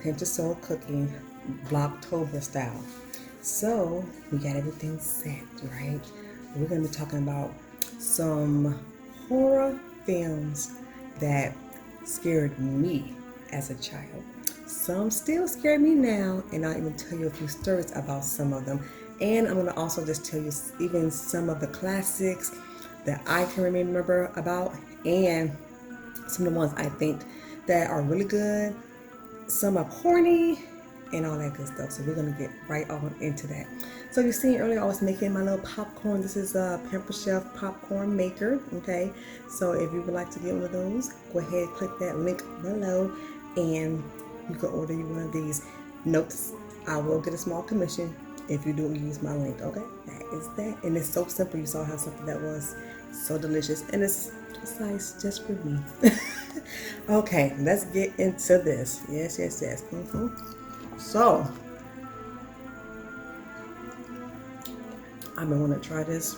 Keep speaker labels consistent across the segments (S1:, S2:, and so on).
S1: Pinch of Soul Cooking Vlogtober style. So we got everything set, right? We're going to be talking about some horror films that scared me as a child. Some still scare me now, and I'll even tell you a few stories about some of them. And I'm going to also just tell you even some of the classics that I can remember about, and some of the ones I think that are really good. Some are corny and all that good stuff. So we're going to get right on into that. So you seen earlier I was making my little popcorn. This is a Pampered Chef popcorn maker. Okay, so if you would like to get one of those, go ahead, click that link below, and you can order you one of these. Notes, I will get a small commission if you do use my link. Okay, that is that. And it's so simple. You saw how simple that was. So delicious, and it's nice just for me. Okay, let's get into this. Yes. So I've been wanting to try this.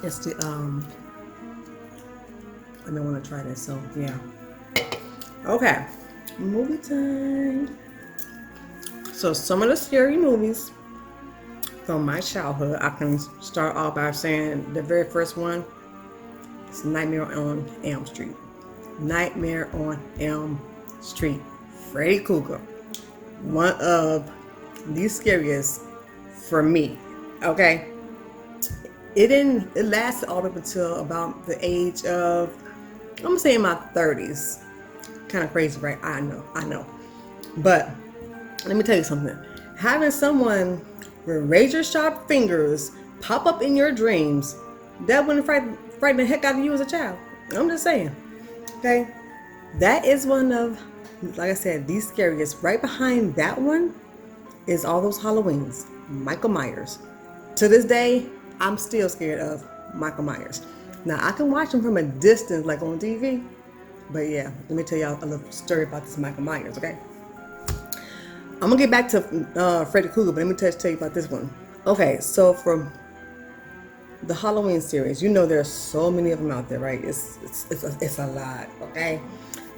S1: It's the I've been wanting to try this. So yeah. Okay, movie time. So some of the scary movies from my childhood, I can start off by saying the very first one is Nightmare on Elm Street. Nightmare on Elm Street. Freddy Krueger. One of the scariest for me. Okay. It lasted all up until about the age of, I'm gonna say in my 30s. Kind of crazy, right? I know. But let me tell you something. Having someone with razor sharp fingers pop up in your dreams, that wouldn't frighten the heck out of you as a child. I'm just saying. Okay? That is one of, like I said, the scariest. Right behind that one is all those Halloweens. Michael Myers. To this day, I'm still scared of Michael Myers. Now, I can watch him from a distance, like on TV. But yeah, let me tell y'all a little story about this Michael Myers, okay? I'm gonna get back to Freddy Krueger, but let me tell you about this one. Okay, so from the Halloween series, you know there's so many of them out there, right? It's a lot, okay?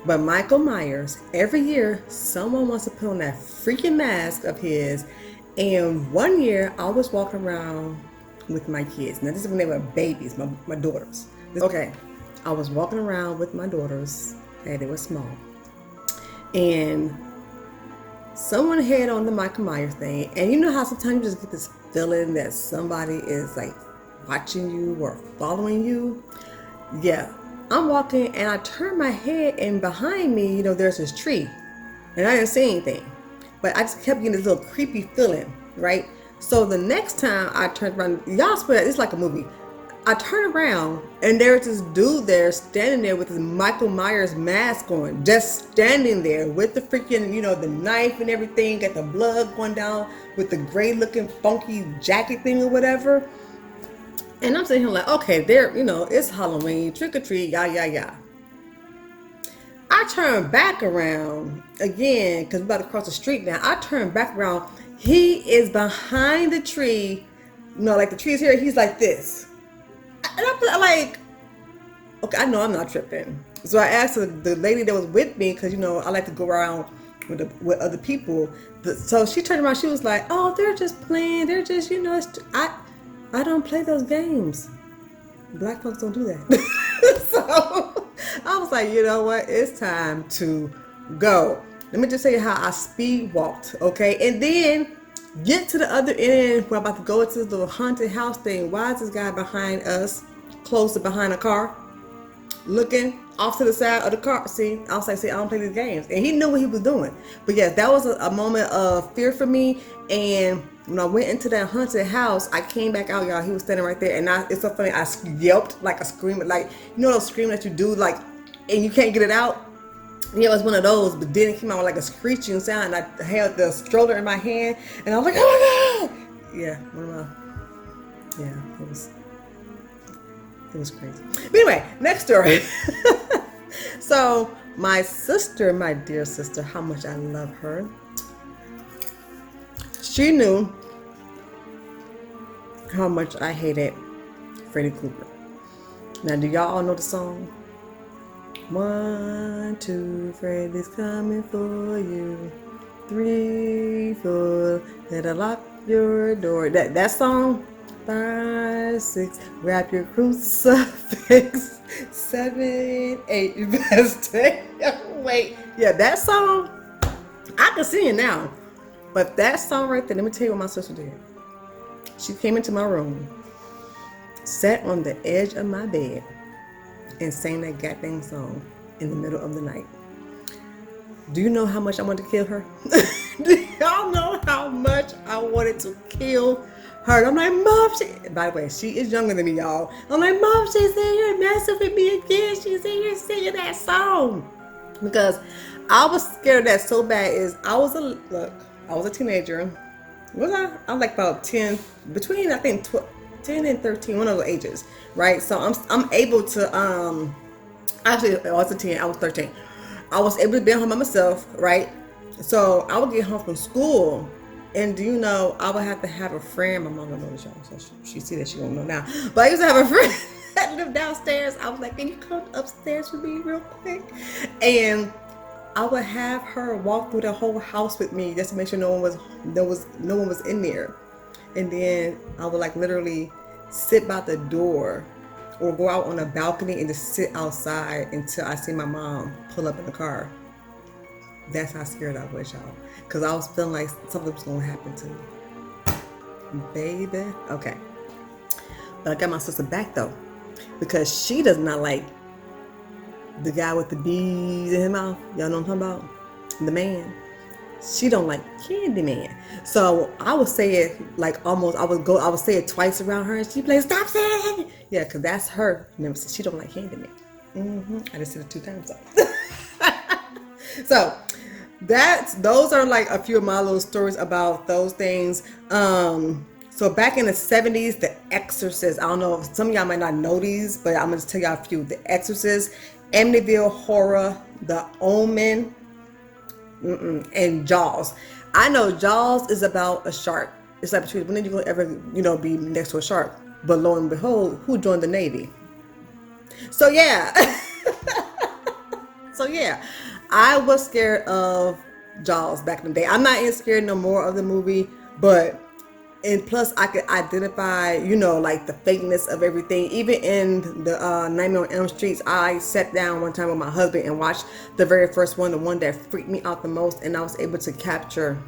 S1: But Michael Myers, every year someone wants to put on that freaking mask of his, and one year I was walking around with my kids. Now this is when they were babies, my daughters. Okay, I was walking around with my daughters, and they were small, and someone had on the Michael Myers thing, and you know how sometimes you just get this feeling that somebody is like watching you or following you? Yeah, I'm walking and I turn my head, and behind me, there's this tree, and I didn't see anything, but I just kept getting this little creepy feeling, right? So the next time I turned around, y'all swear it's like a movie. I turn around and there's this dude there standing there with his Michael Myers mask on, just standing there with the freaking, the knife and everything, got the blood going down with the gray looking funky jacket thing or whatever. And I'm sitting here like, okay, there, it's Halloween, trick or treat, yeah. I turn back around again, because we're about to cross the street now. I turn back around. He is behind the tree. Like the tree is here. He's like this. And I'm like, okay, I know I'm not tripping. So I asked the lady that was with me, because, I like to go around with other people. So she turned around. She was like, oh, they're just playing. They're just, I don't play those games. Black folks don't do that. So I was like, you know what? It's time to go. Let me just tell you how I speed walked, okay? And then get to the other end. We're about to go into the haunted house thing. Why is this guy behind us, closer behind a car, looking off to the side of the car? See, I was like, I don't play these games. And he knew what he was doing. But yeah, that was a moment of fear for me. And when I went into that haunted house, I came back out, y'all. He was standing right there. And it's so funny. I yelped like a scream, like, those screams that you do, like, and you can't get it out. Yeah, it was one of those, but then it came out with like a screeching sound, and I held the stroller in my hand, and I was like, oh my God! Yeah, it was crazy. But anyway, next story. So, my sister, my dear sister, how much I love her, she knew how much I hated Freddy Krueger. Now, do y'all all know the song? 1, 2, Freddy's coming for you. 3, 4, better lock your door. That song. 5, 6, wrap your crucifix. 7, 8, you best stay. Wait, yeah, that song. I can sing it now, but that song right there. Let me tell you what my sister did. She came into my room, sat on the edge of my bed, and sang that goddamn song in the middle of the night. Do you know how much I wanted to kill her? Do y'all know how much I wanted to kill her? I'm like, Mom, by the way, she is younger than me, y'all. I'm like, Mom, she's in here messing with me again. She's in here singing that song. Because I was scared of that so bad. I was a teenager. Was I? I was like about 10, between I think 10 and 13, one of those ages, right? So I'm able to actually I wasn't 10, I was 13. I was able to be at home by myself, right? So I would get home from school, and do you know, I would have to have a friend. My mom don't know this, y'all, so she see that she won't know now. But I used to have a friend that lived downstairs. I was like, can you come upstairs with me real quick? And I would have her walk through the whole house with me just to make sure no one was in there. And then I would like literally sit by the door or go out on a balcony and just sit outside until I see my mom pull up in the car. That's how scared I was, y'all. Because I was feeling like something was going to happen to me. Baby. Okay. But I got my sister back, though. Because she does not like the guy with the bees in his mouth. Y'all know what I'm talking about? The man. She don't like Candyman. So I would say it like almost, I would say it twice around her, and she'd be like, stop saying it. Yeah, because that's her. Remember, she don't like Candyman. I just said it 2 times. So those are like a few of my little stories about those things. So back in the 70s, The Exorcist. I don't know if some of y'all might not know these, but I'm going to tell y'all a few. The Exorcist, Amityville Horror, The Omen, and Jaws. I know Jaws is about a shark. It's like, when are you going to ever, be next to a shark? But lo and behold, who joined the Navy? So yeah. I was scared of Jaws back in the day. I'm not scared no more of the movie, and plus I could identify, like the fakeness of everything. Even in the Nightmare on Elm Street, I sat down one time with my husband and watched the very first one, the one that freaked me out the most, and I was able to capture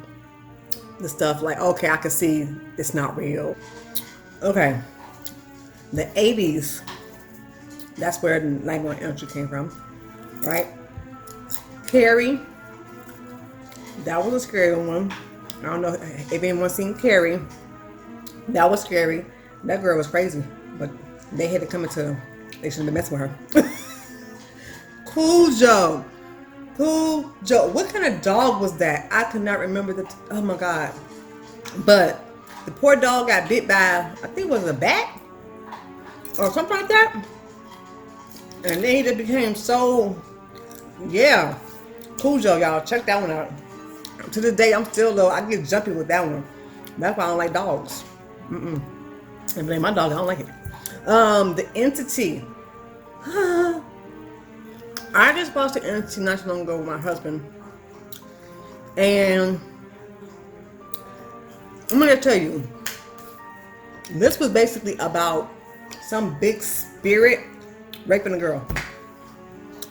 S1: the stuff like, okay, I can see it's not real. Okay, the 80s, that's where the Nightmare on Elm Street came from, right? Carrie, that was a scary one. I don't know if anyone's seen Carrie. That was scary. That girl was crazy, but they had to come into. They shouldn't have messing with her. Cujo. What kind of dog was that? I could not remember oh my God. But the poor dog got bit by, I think it was a bat or something like that. And then he just became so, yeah. Cujo, y'all. Check that one out. To this day, I'm still low. I get jumpy with that one. That's why I don't like dogs. And blame my dog. I don't like it. The Entity. I just watched The Entity not too long ago with my husband, and I'm gonna tell you, this was basically about some big spirit raping a girl.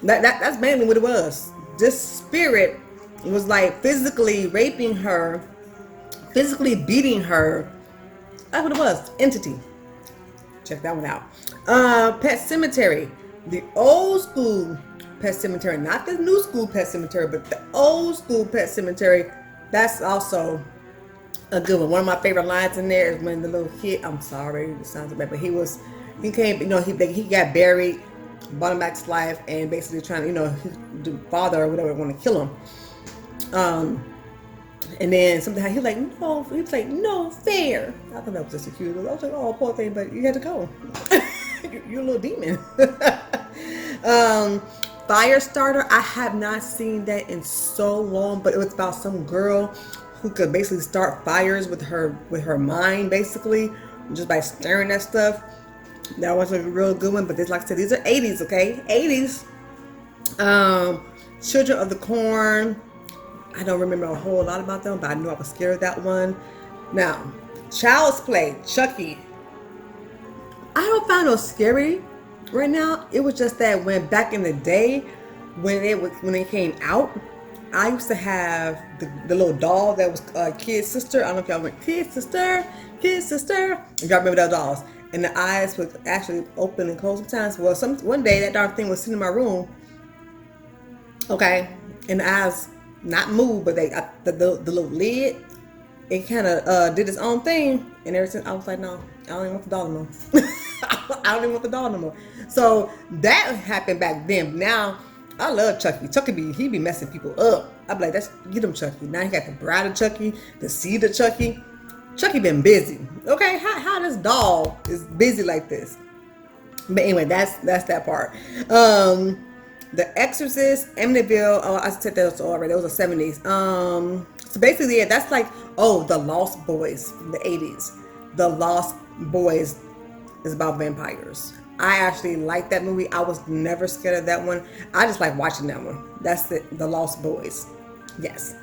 S1: That's mainly what it was. This spirit was like physically raping her, physically beating her. That's what it was. Entity. Check that one out. Pet Cemetery. The old school Pet Cemetery, not the new school Pet Cemetery, but the old school Pet Cemetery. That's also a good one. One of my favorite lines in there is when the little kid, I'm sorry, it sounds bad, but he came, he got buried, brought him back to life, and basically trying to, the father or whatever want to kill him. And then something he was like, no fair. I thought that was just a cute. I was like, oh, poor thing, but you had to go. You're a little demon. Firestarter. I have not seen that in so long, but it was about some girl who could basically start fires with her mind, basically, just by staring at stuff. That was a real good one. But this, like I said, these are 80s, okay? 80s. Children of the Corn. I don't remember a whole lot about them, but I knew I was scared of that one. Now, Child's Play, Chucky. I don't find no scary right now. It was just that when back in the day, when it came out, I used to have the little doll that was Kid's sister. I don't know if y'all went Kid's sister, Kid's sister. Y'all remember those dolls? And the eyes would actually open and close sometimes. Well, one day that darn thing was sitting in my room. Okay, and the eyes not move, but they the little lid. It kind of did its own thing, and ever since I was like, no, I don't even want the doll no more. I don't even want the doll no more. So that happened back then. Now I love Chucky. Chucky he be messing people up. I be like, get him Chucky. Now he got the bride of Chucky, the seed of Chucky. Chucky been busy. Okay, how this doll is busy like this? But anyway, that's that part. The Exorcist, Amityville. Oh, I said that already. It was the 70s. So basically, yeah, that's like, The Lost Boys from the 80s. The Lost Boys is about vampires. I actually like that movie. I was never scared of that one. I just like watching that one. That's The Lost Boys. Yes.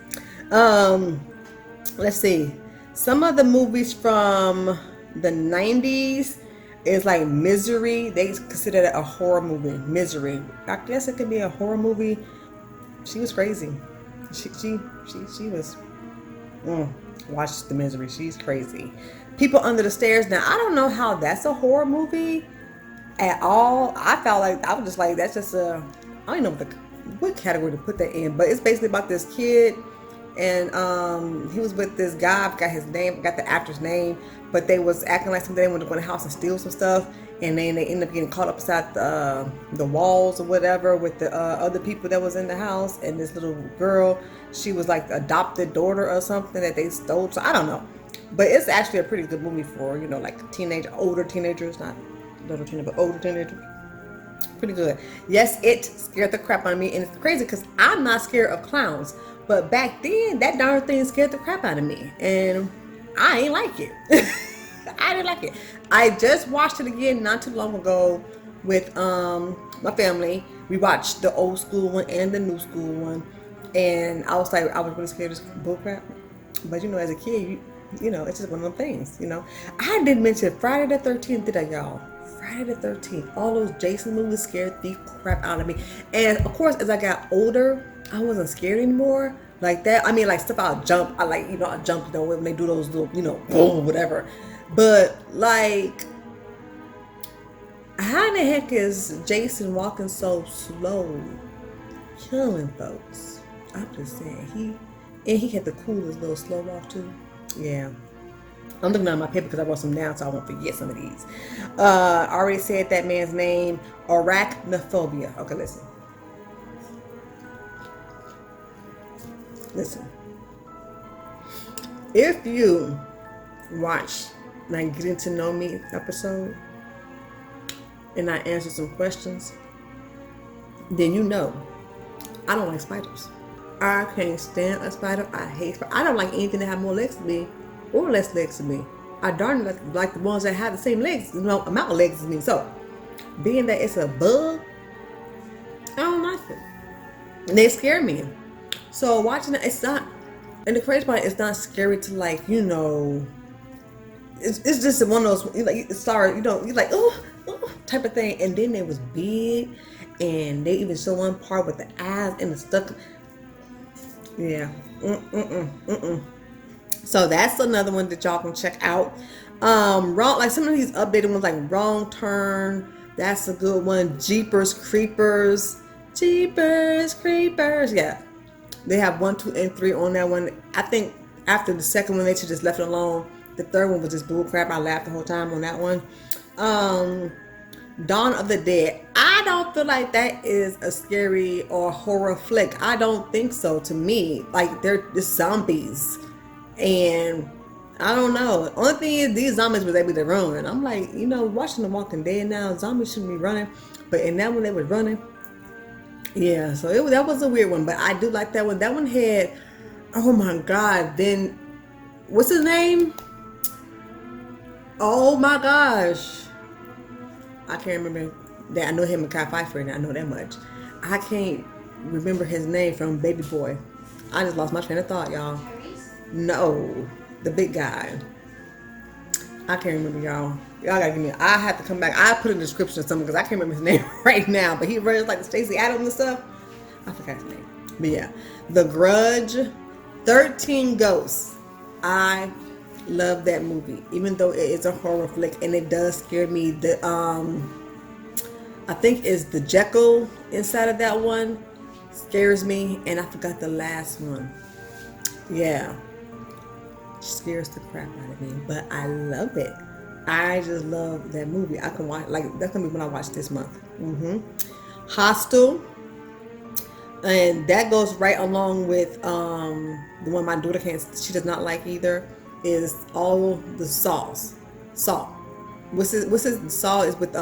S1: Let's see. Some of the movies from the 90s is like Misery. They consider that a horror movie. Misery. I guess it could be a horror movie. She was crazy. She was. Watch the Misery. She's crazy. People Under the Stairs. Now I don't know how that's a horror movie at all. I felt like I was just like, that's just a. I don't know what category to put that in, but it's basically about this kid. And he was with this guy. I forgot his name, got the actor's name, but they was acting like something. They wanted to go in the house and steal some stuff, and then they ended up getting caught up inside the walls or whatever with the other people that was in the house. And this little girl, she was like the adopted daughter or something that they stole. So I don't know, but it's actually a pretty good movie for like older teenagers, not little teenagers, but older teenagers. Pretty good. Yes, it scared the crap out of me, and it's crazy because I'm not scared of clowns. But back then, that darn thing scared the crap out of me. And I ain't like it. I didn't like it. I just watched it again not too long ago with my family. We watched the old school one and the new school one. And I was like, I was really scared of this bull crap. But as a kid, it's just one of them things, I didn't mention Friday the 13th, did I, y'all? Friday the 13th. All those Jason movies scared the crap out of me. And of course, as I got older, I wasn't scared anymore like that. I mean, like stuff I'll jump. I jump, when they do those little, boom, whatever. But like, how in the heck is Jason walking so slow, killing folks? I'm just saying, he had the coolest little slow walk too. Yeah. I'm looking at my paper because I wrote some down so I won't forget some of these. I already said that man's name, Arachnophobia. Okay, listen. If you watch my Getting to Know Me episode and I answer some questions, then I don't like spiders. I can't stand a spider. I hate spiders. I don't like anything that have more legs than me or less legs than me. I darn like the ones that have the same legs, amount of legs as me. So, being that it's a bug, I don't like it. And they scare me. So watching it, it's not, and the crazy part, it's not scary to it's just one of those, you're like, oh, type of thing. And then it was big, and they even show one part with the eyes and the stuff. Yeah. So that's another one that y'all can check out. Like some of these updated ones, like Wrong Turn, that's a good one. Jeepers Creepers. Yeah. They have 1, 2, and 3 on that one. I think after the second one, they should just left it alone. The third one was just bull crap. I laughed the whole time on that one. Dawn of the Dead. I don't feel like that is a scary or horror flick. I don't think so. To me, like they're just zombies, and I don't know. Only thing is these zombies was able to run. I'm like, watching The Walking Dead now, zombies shouldn't be running, but in that one they were running. Yeah, so that was a weird one, but I do like that one. That one had, oh my God, then, what's his name? Oh my gosh. I can't remember that. I know him and Kai Pfeiffer, and I know that much. I can't remember his name from Baby Boy. I just lost my train of thought, y'all. No, the big guy. I can't remember, y'all. Y'all gotta give me. I have to come back. I put in the description or something because I can't remember his name right now. But he runs like the Stacey Adams and stuff. I forgot his name. But yeah, The Grudge, 13 Ghosts. I love that movie, even though it is a horror flick and it does scare me. The I think it's the Jekyll inside of that one scares me, and I forgot the last one. Yeah, scares the crap out of me, but I love it. I just love that movie. I can watch, like, that's gonna be when I watch this month. Hostel, and that goes right along with the one my daughter she does not like either, is all the Saws. Saw. What's his Saw is with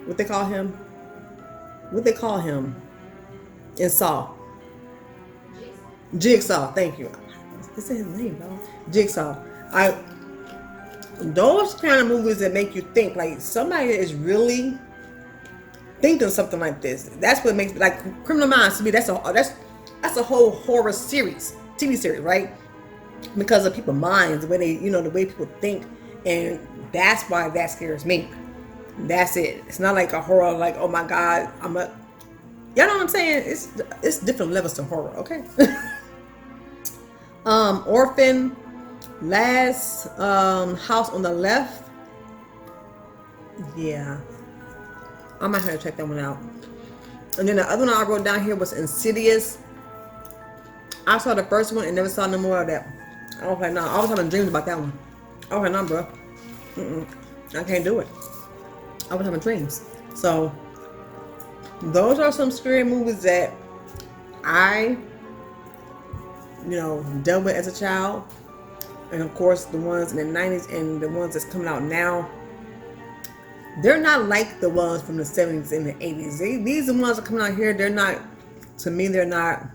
S1: what they call him? What they call him in Saw? Jigsaw. Thank you. This is his name, though. Jigsaw. Those kind of movies that make you think, like somebody is really thinking something like this. That's what makes, like, Criminal Minds to me. That's a whole horror series, TV series, right? Because of people's minds, the way they, the way people think, and that's why that scares me. That's it. It's not like a horror, like, oh my God, y'all know what I'm saying? It's different levels to horror, okay? Orphan, Last House on the Left. Yeah, I might have to check that one out. And then the other one I wrote down here was Insidious. I saw the first one and never saw no more of that. I was like, no, I was having dreams about that one. I was like, no, bro. I can't do it. I was having dreams. So those are some scary movies that I, dealt with as a child. And of course, the ones in the 90s and the ones that's coming out now, they're not like the ones from the 70s and the 80s. These are the ones that are coming out here. They're not, to me, they're not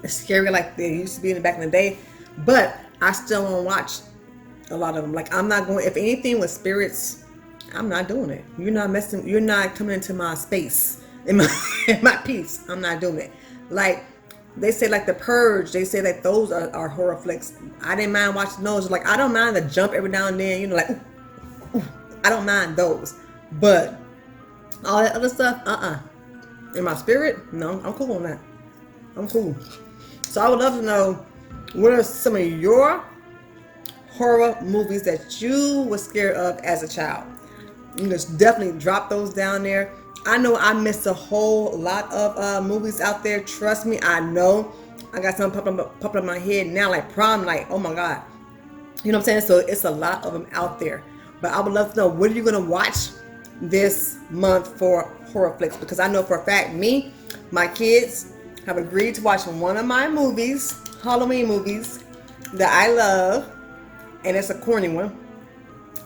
S1: scary like they used to be in the back in the day. But I still won't watch a lot of them. Like, I'm not going, if anything with spirits, I'm not doing it. You're not coming into my space, in my peace. I'm not doing it. Like, they say, like, The Purge, they say that those are horror flicks. I didn't mind watching those. Like, I don't mind the jump every now and then, like, ooh, I don't mind those. But all that other stuff, in my spirit, no, I'm cool on that. I'm cool. So I would love to know, what are some of your horror movies that you were scared of as a child? You just definitely drop those down there. I know I missed a whole lot of movies out there. Trust me, I know. I got some popping up in my head now, like Prom Night. Oh my God. You know what I'm saying? So it's a lot of them out there. But I would love to know, what are you going to watch this month for horror flicks? Because I know for a fact, my kids have agreed to watch one of my movies, Halloween movies, that I love. And it's a corny one.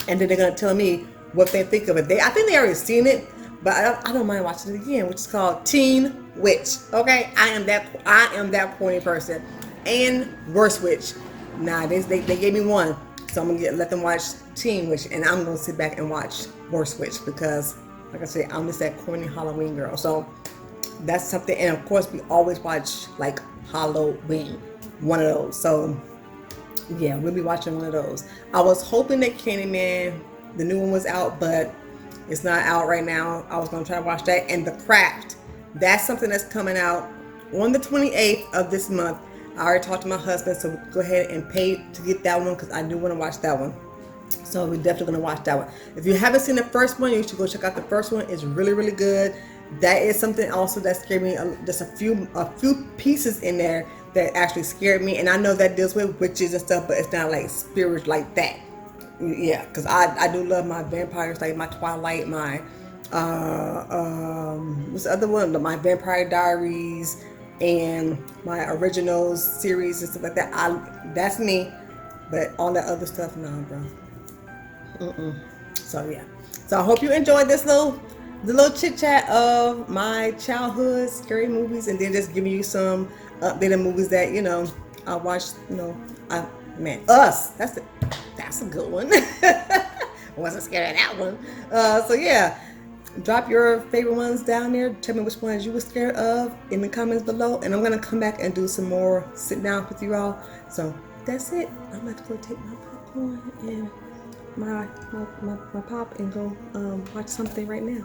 S1: And then they're going to tell me what they think of it. I think they already seen it. But I don't mind watching it again, which is called Teen Witch. Okay, I am that corny person. And Worst Witch. Nah, they gave me one, so I'm gonna let them watch Teen Witch, and I'm gonna sit back and watch Worst Witch because, like I said, I'm just that corny Halloween girl. So that's something. And of course, we always watch like Halloween, one of those. So yeah, we'll be watching one of those. I was hoping that Candyman, the new one, was out, but it's not out right now. I was going to try to watch that. And The Craft, that's something that's coming out on the 28th of this month. I already talked to my husband, so go ahead and pay to get that one because I do want to watch that one. So we're definitely going to watch that one. If you haven't seen the first one, you should go check out the first one. It's really, really good. That is something also that scared me. Just a few pieces in there that actually scared me. And I know that deals with witches and stuff, but it's not like spirits like that. Yeah, because I do love my vampires, like my Twilight, my what's the other one? My Vampire Diaries and my Originals series and stuff like that. That's me, but all that other stuff, nah, bro. So yeah. So I hope you enjoyed the little chit chat of my childhood scary movies, and then just giving you some updated movies that I watched. Us. That's a good one. I wasn't scared of that one. So yeah, Drop your favorite ones down there. Tell me which ones you were scared of in the comments below. And I'm going to come back and do some more sit down with you all. So that's it. I'm going to go take my popcorn and my pop and go watch something right now.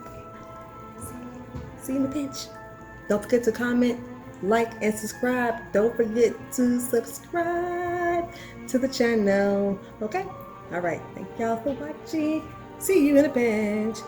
S1: See you in the pinch. Don't forget to comment, like, and subscribe. Don't forget to subscribe to the channel. Okay? All right. Thank y'all for watching. See you in the pinch.